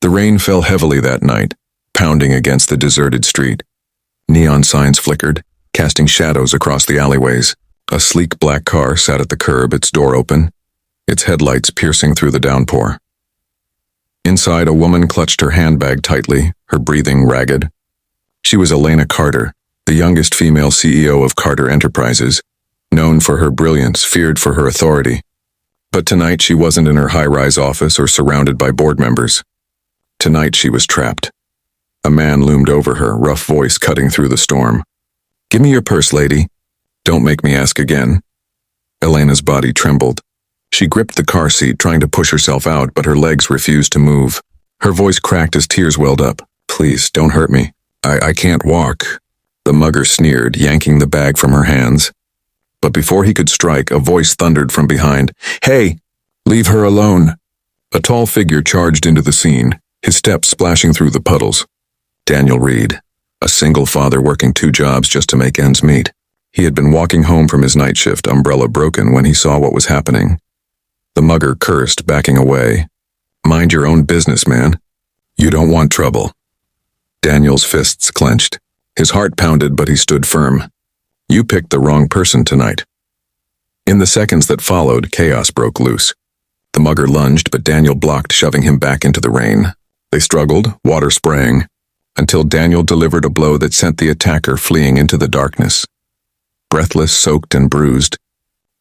The rain fell heavily that night, pounding against the deserted street. Neon signs flickered, casting shadows across the alleyways. A sleek black car sat at the curb, its door open, its headlights piercing through the downpour. Inside, a woman clutched her handbag tightly, her breathing ragged. She was Elena Carter, the youngest female CEO of Carter Enterprises, known for her brilliance, feared for her authority. But tonight she wasn't in her high-rise office or surrounded by board members. Tonight she was trapped. A man loomed over her, rough voice cutting through the storm. "Give me your purse, lady. Don't make me ask again." Elena's body trembled. She gripped the car seat, trying to push herself out, but her legs refused to move. Her voice cracked as tears welled up. "Please, don't hurt me. I can't walk." The mugger sneered, yanking the bag from her hands. But before he could strike, a voice thundered from behind. "Hey, leave her alone." A tall figure charged into the scene, his steps splashing through the puddles. Daniel Reed, a single father working 2 jobs just to make ends meet. He had been walking home from his night shift, umbrella broken, when he saw what was happening. The mugger cursed, backing away. "Mind your own business, man. You don't want trouble." Daniel's fists clenched. His heart pounded, but he stood firm. "You picked the wrong person tonight." In the seconds that followed, chaos broke loose. The mugger lunged, but Daniel blocked, shoving him back into the rain. They struggled, water spraying, until Daniel delivered a blow that sent the attacker fleeing into the darkness. Breathless, soaked, and bruised,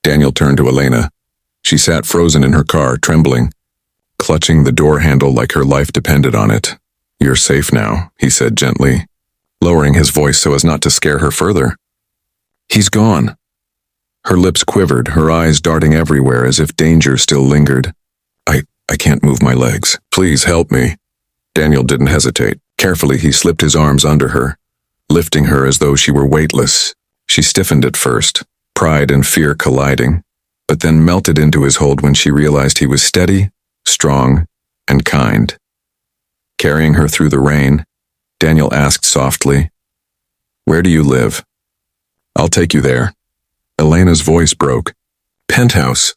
Daniel turned to Elena. She sat frozen in her car, trembling, clutching the door handle like her life depended on it. "You're safe now," he said gently, lowering his voice so as not to scare her further. "He's gone." Her lips quivered, her eyes darting everywhere as if danger still lingered. I can't move my legs. Please help me." Daniel didn't hesitate. Carefully, he slipped his arms under her, lifting her as though she were weightless. She stiffened at first, pride and fear colliding, but then melted into his hold when she realized he was steady, strong, and kind. Carrying her through the rain, Daniel asked softly, "Where do you live?" "I'll take you there." Elena's voice broke. "Penthouse."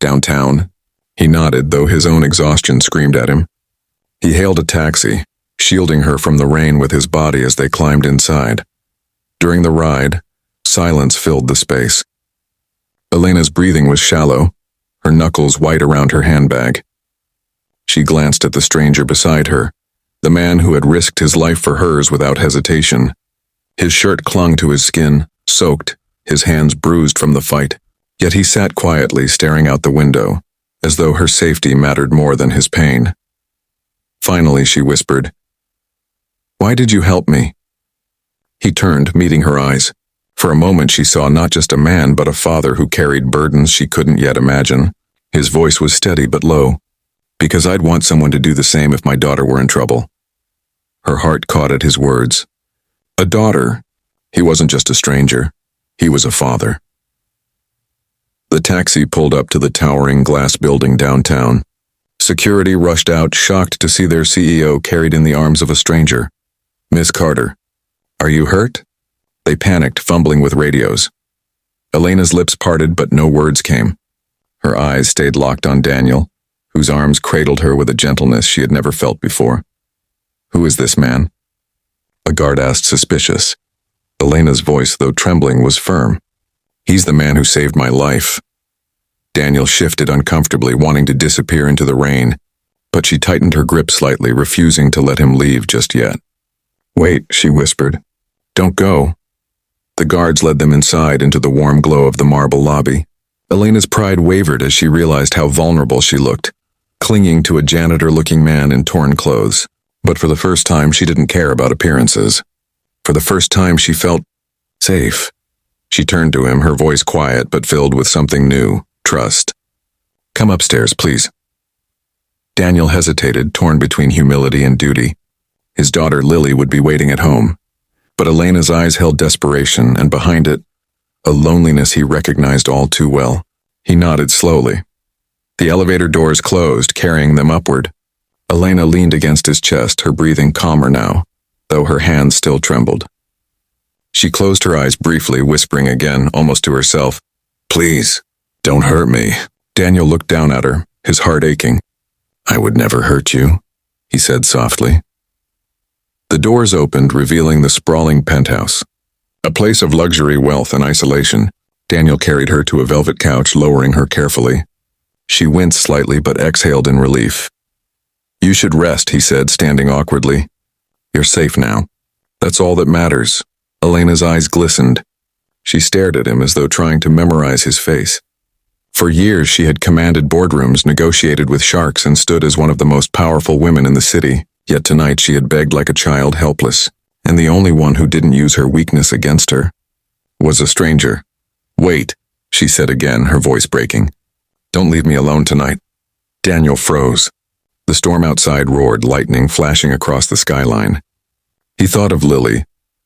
"Downtown?" He nodded, though his own exhaustion screamed at him. He hailed a taxi, shielding her from the rain with his body as they climbed inside. During the ride, silence filled the space. Elena's breathing was shallow, her knuckles white around her handbag. She glanced at the stranger beside her, the man who had risked his life for hers without hesitation. His shirt clung to his skin, soaked, his hands bruised from the fight. Yet he sat quietly, staring out the window, as though her safety mattered more than his pain. Finally, she whispered, "Why did you help me?" He turned, meeting her eyes. For a moment she saw not just a man, but a father who carried burdens she couldn't yet imagine. His voice was steady but low. "Because I'd want someone to do the same if my daughter were in trouble." Her heart caught at his words. A daughter. He wasn't just a stranger. He was a father. The taxi pulled up to the towering glass building downtown. Security rushed out, shocked to see their CEO carried in the arms of a stranger. "Miss Carter, are you hurt?" They panicked, fumbling with radios. Elena's lips parted, but no words came. Her eyes stayed locked on Daniel, whose arms cradled her with a gentleness she had never felt before. "Who is this man?" A guard asked, suspicious. Elena's voice, though trembling, was firm. "He's the man who saved my life." Daniel shifted uncomfortably, wanting to disappear into the rain, but she tightened her grip slightly, refusing to let him leave just yet. "Wait," she whispered. "Don't go." The guards led them inside into the warm glow of the marble lobby. Elena's pride wavered as she realized how vulnerable she looked, clinging to a janitor-looking man in torn clothes. But for the first time, she didn't care about appearances. For the first time, she felt safe. She turned to him, her voice quiet but filled with something new, trust. "Come upstairs, please." Daniel hesitated, torn between humility and duty. His daughter Lily would be waiting at home. But Elena's eyes held desperation, and behind it, a loneliness he recognized all too well. He nodded slowly. The elevator doors closed, carrying them upward. Elena leaned against his chest, her breathing calmer now, though her hands still trembled. She closed her eyes briefly, whispering again, almost to herself, "Please, don't hurt me." Daniel looked down at her, his heart aching. "I would never hurt you," he said softly. The doors opened, revealing the sprawling penthouse. A place of luxury, wealth, and isolation. Daniel carried her to a velvet couch, lowering her carefully. She winced slightly but exhaled in relief. You should rest, he said, standing awkwardly. You're safe now. That's all that matters. Elena's eyes glistened. She stared at him as though trying to memorize his face. For years she had commanded boardrooms, negotiated with sharks, and stood as one of the most powerful women in the city. Yet tonight she had begged like a child, helpless, and the only one who didn't use her weakness against her was a stranger. Wait, she said again, her voice breaking. Don't leave me alone tonight. Daniel froze. The storm outside roared, lightning flashing across the skyline. He thought of Lily,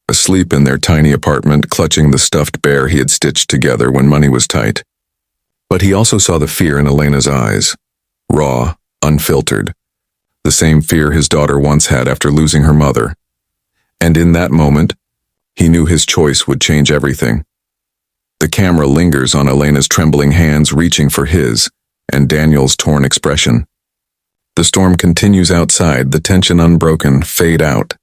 asleep in their tiny apartment, clutching the stuffed bear he had stitched together when money was tight. But he also saw the fear in Elena's eyes, raw, unfiltered, the same fear his daughter once had after losing her mother. And in that moment, he knew his choice would change everything. The camera lingers on Elena's trembling hands reaching for his, and Daniel's torn expression. The storm continues outside, the tension unbroken, fade out.